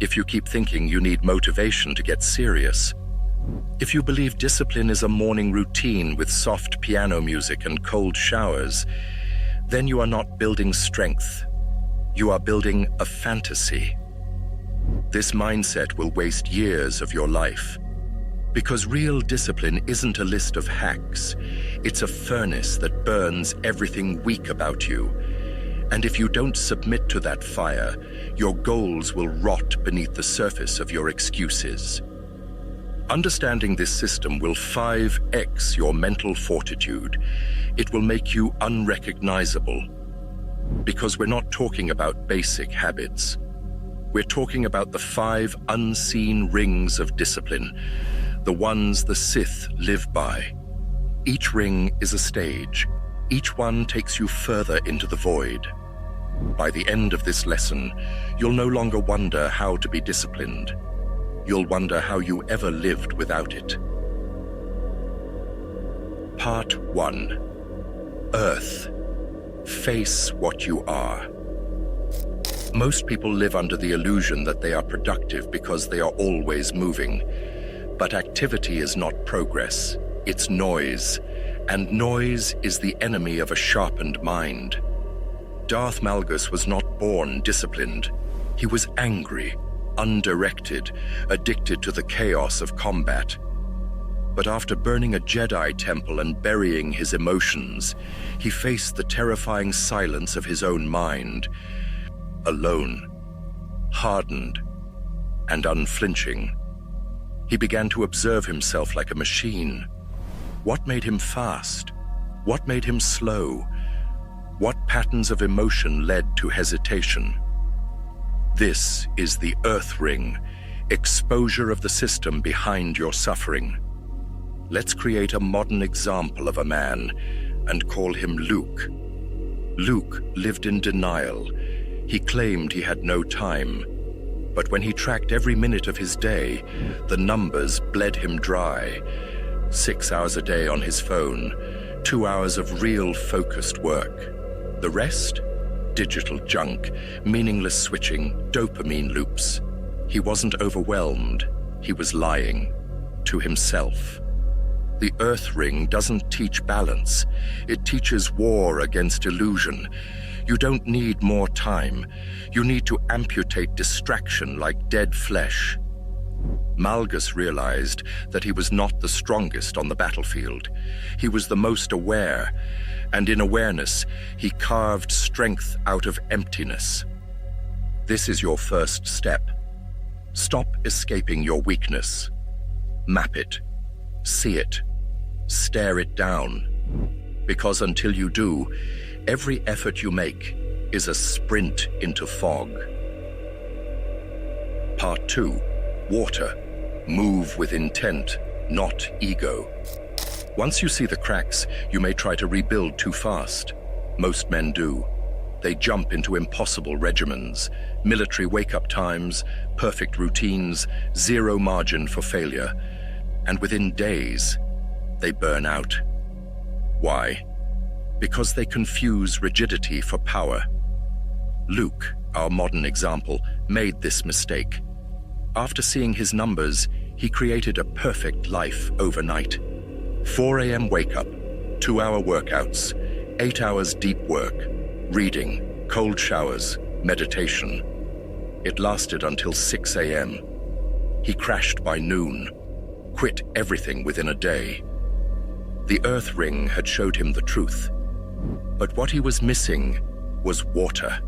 If you keep thinking you need motivation to get serious, if you believe discipline is a morning routine with soft piano music and cold showers, then you are not building strength. You are building a fantasy. This mindset will waste years of your life. Because real discipline isn't a list of hacks. It's a furnace that burns everything weak about you. And if you don't submit to that fire, your goals will rot beneath the surface of your excuses. Understanding this system will 5x your mental fortitude. It will make you unrecognizable. Because we're not talking about basic habits. We're talking about the 5 unseen rings of discipline, the ones the Sith live by. Each ring is a stage. Each one takes you further into the void. By the end of this lesson, you'll no longer wonder how to be disciplined. You'll wonder how you ever lived without it. Part 1. Earth. Face what you are. Most people live under the illusion that they are productive because they are always moving. But activity is not progress, it's noise. And noise is the enemy of a sharpened mind. Darth Malgus was not born disciplined. He was angry, undirected, addicted to the chaos of combat. But after burning a Jedi temple and burying his emotions, he faced the terrifying silence of his own mind. Alone, hardened, and unflinching. He began to observe himself like a machine. What made him fast? What made him slow? What patterns of emotion led to hesitation? This is the Earth Ring, exposure of the system behind your suffering. Let's create a modern example of a man and call him Luke. Luke lived in denial. He claimed he had no time. But when he tracked every minute of his day, the numbers bled him dry. 6 hours a day on his phone, 2 hours of real focused work. The rest? Digital junk, meaningless switching, dopamine loops. He wasn't overwhelmed. He was lying to himself. The Earth Ring doesn't teach balance. It teaches war against illusion. You don't need more time. You need to amputate distraction like dead flesh. Malgus realized that he was not the strongest on the battlefield. He was the most aware, and in awareness, he carved strength out of emptiness. This is your first step. Stop escaping your weakness. Map it. See it. Stare it down. Because until you do, every effort you make is a sprint into fog. Part 2. Water. Move with intent, not ego. Once you see the cracks, you may try to rebuild too fast. Most men do. They jump into impossible regimens, military wake-up times, perfect routines, zero margin for failure. And within days, they burn out. Why? Because they confuse rigidity for power. Luke, our modern example, made this mistake. After seeing his numbers, he created a perfect life overnight. 4 a.m. wake-up, 2-hour workouts, 8 hours deep work, reading, cold showers, meditation. It lasted until 6 a.m. He crashed by noon, quit everything within a day. The Earth Ring had showed him the truth. But what he was missing was water.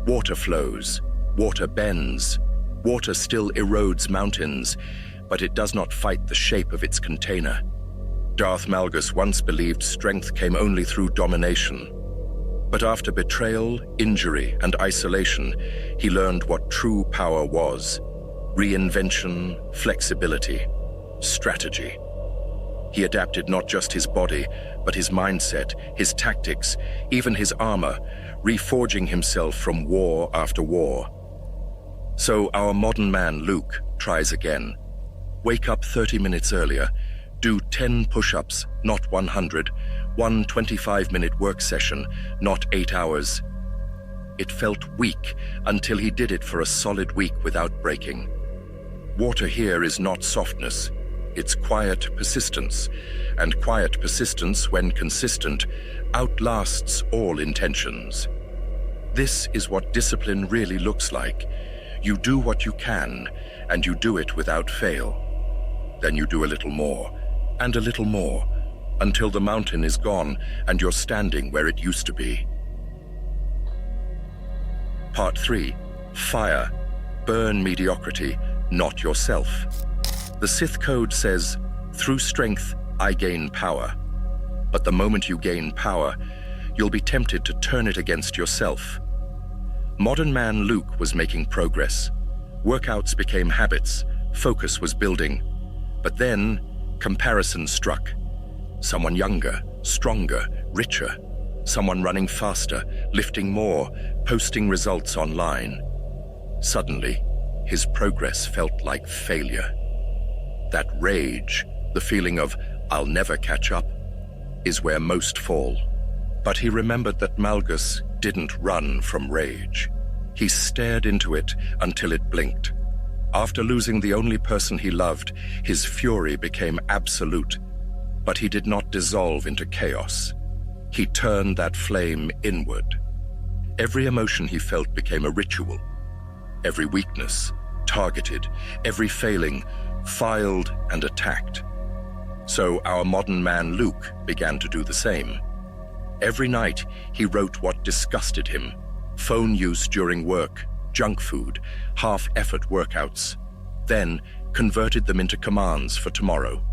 Water flows, water bends, water still erodes mountains, but it does not fight the shape of its container. Darth Malgus once believed strength came only through domination. But after betrayal, injury, and isolation, he learned what true power was: reinvention, flexibility, strategy. He adapted not just his body, but his mindset, his tactics, even his armor, reforging himself from war after war. So our modern man, Luke, tries again. Wake up 30 minutes earlier, do 10 push-ups, not 100, one 25-minute work session, not 8 hours. It felt weak until he did it for a solid week without breaking. Water here is not softness, it's quiet persistence, and quiet persistence, when consistent, outlasts all intentions. This is what discipline really looks like. You do what you can, and you do it without fail. Then you do a little more, and a little more, until the mountain is gone and you're standing where it used to be. Part 3. Fire. Burn mediocrity, not yourself. The Sith Code says, "Through strength, I gain power." But the moment you gain power, you'll be tempted to turn it against yourself. Modern man Luke was making progress. Workouts became habits, focus was building. But then, comparison struck. Someone younger, stronger, richer. Someone running faster, lifting more, posting results online. Suddenly, his progress felt like failure. That rage, the feeling of, "I'll never catch up," is where most fall. But he remembered that Malgus didn't run from rage. He stared into it until it blinked. After losing the only person he loved, his fury became absolute. But he did not dissolve into chaos. He turned that flame inward. Every emotion he felt became a ritual. Every weakness, targeted, every failing, filed and attacked. So our modern man Luke began to do the same. Every night he wrote what disgusted him: phone use during work, junk food, half-effort workouts. Then converted them into commands for tomorrow.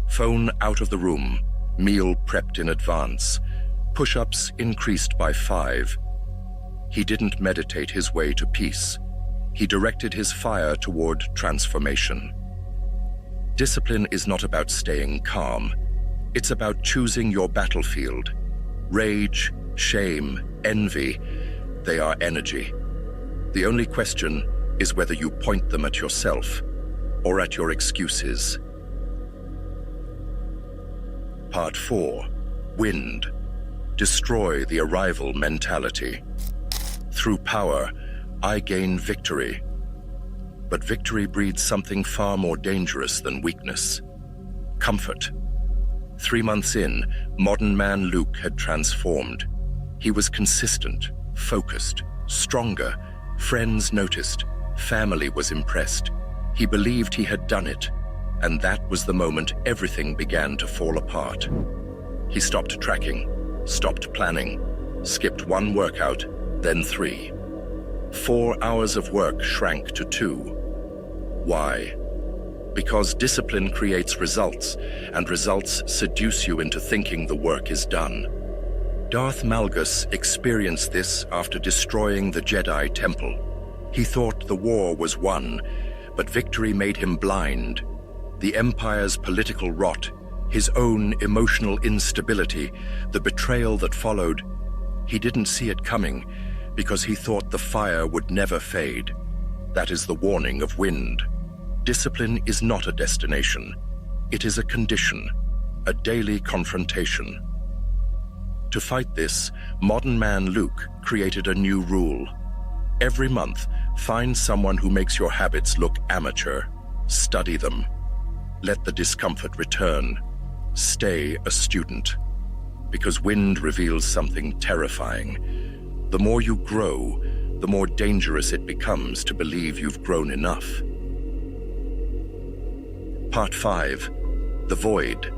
Phone out of the room, meal prepped in advance, push-ups increased by 5. He didn't meditate his way to peace. He directed his fire toward transformation. Discipline is not about staying calm. It's about choosing your battlefield. Rage, shame, envy, they are energy. The only question is whether you point them at yourself or at your excuses. Part 4. Wind. Destroy the arrival mentality. Through power, I gain victory. But victory breeds something far more dangerous than weakness: comfort. 3 months in, modern man Luke had transformed. He was consistent, focused, stronger. Friends noticed. Family was impressed. He believed he had done it, and that was the moment everything began to fall apart. He stopped tracking, stopped planning, skipped 1 workout, then 3. 4 hours of work shrank to 2. Why? Because discipline creates results, and results seduce you into thinking the work is done. Darth Malgus experienced this after destroying the Jedi Temple. He thought the war was won, but victory made him blind. The Empire's political rot, his own emotional instability, the betrayal that followed, he didn't see it coming because he thought the fire would never fade. That is the warning of wind. Discipline is not a destination. It is a condition, a daily confrontation. To fight this, modern man Luke created a new rule. Every month, find someone who makes your habits look amateur. Study them. Let the discomfort return. Stay a student. Because wind reveals something terrifying. The more you grow, the more dangerous it becomes to believe you've grown enough. Part 5. The Void.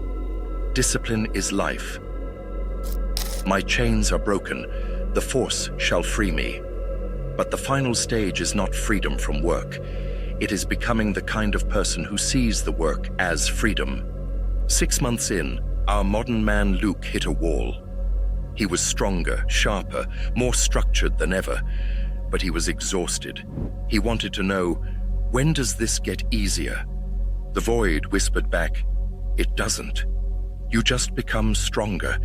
Discipline is life. My chains are broken. The force shall free me. But the final stage is not freedom from work. It is becoming the kind of person who sees the work as freedom. 6 months in, our modern man Luke hit a wall. He was stronger, sharper, more structured than ever, but he was exhausted. He wanted to know, when does this get easier? The void whispered back, it doesn't. You just become stronger.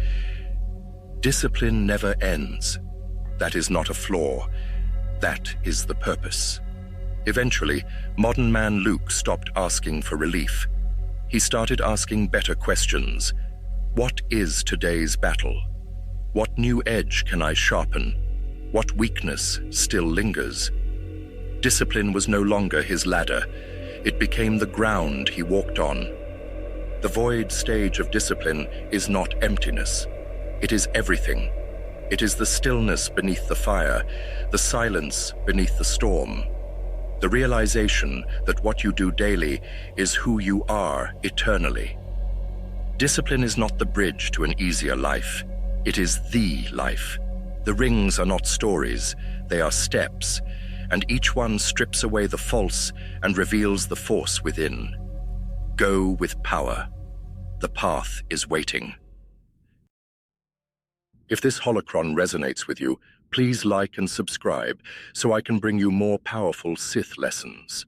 Discipline never ends. That is not a flaw. That is the purpose. Eventually, modern man Luke stopped asking for relief. He started asking better questions. What is today's battle? What new edge can I sharpen? What weakness still lingers? Discipline was no longer his ladder. It became the ground he walked on. The void stage of discipline is not emptiness. It is everything. It is the stillness beneath the fire, the silence beneath the storm. The realization that what you do daily is who you are eternally. Discipline is not the bridge to an easier life. It is the life. The rings are not stories, they are steps, and each one strips away the false and reveals the force within. Go with power. The path is waiting. If this holocron resonates with you, please like and subscribe so I can bring you more powerful Sith lessons.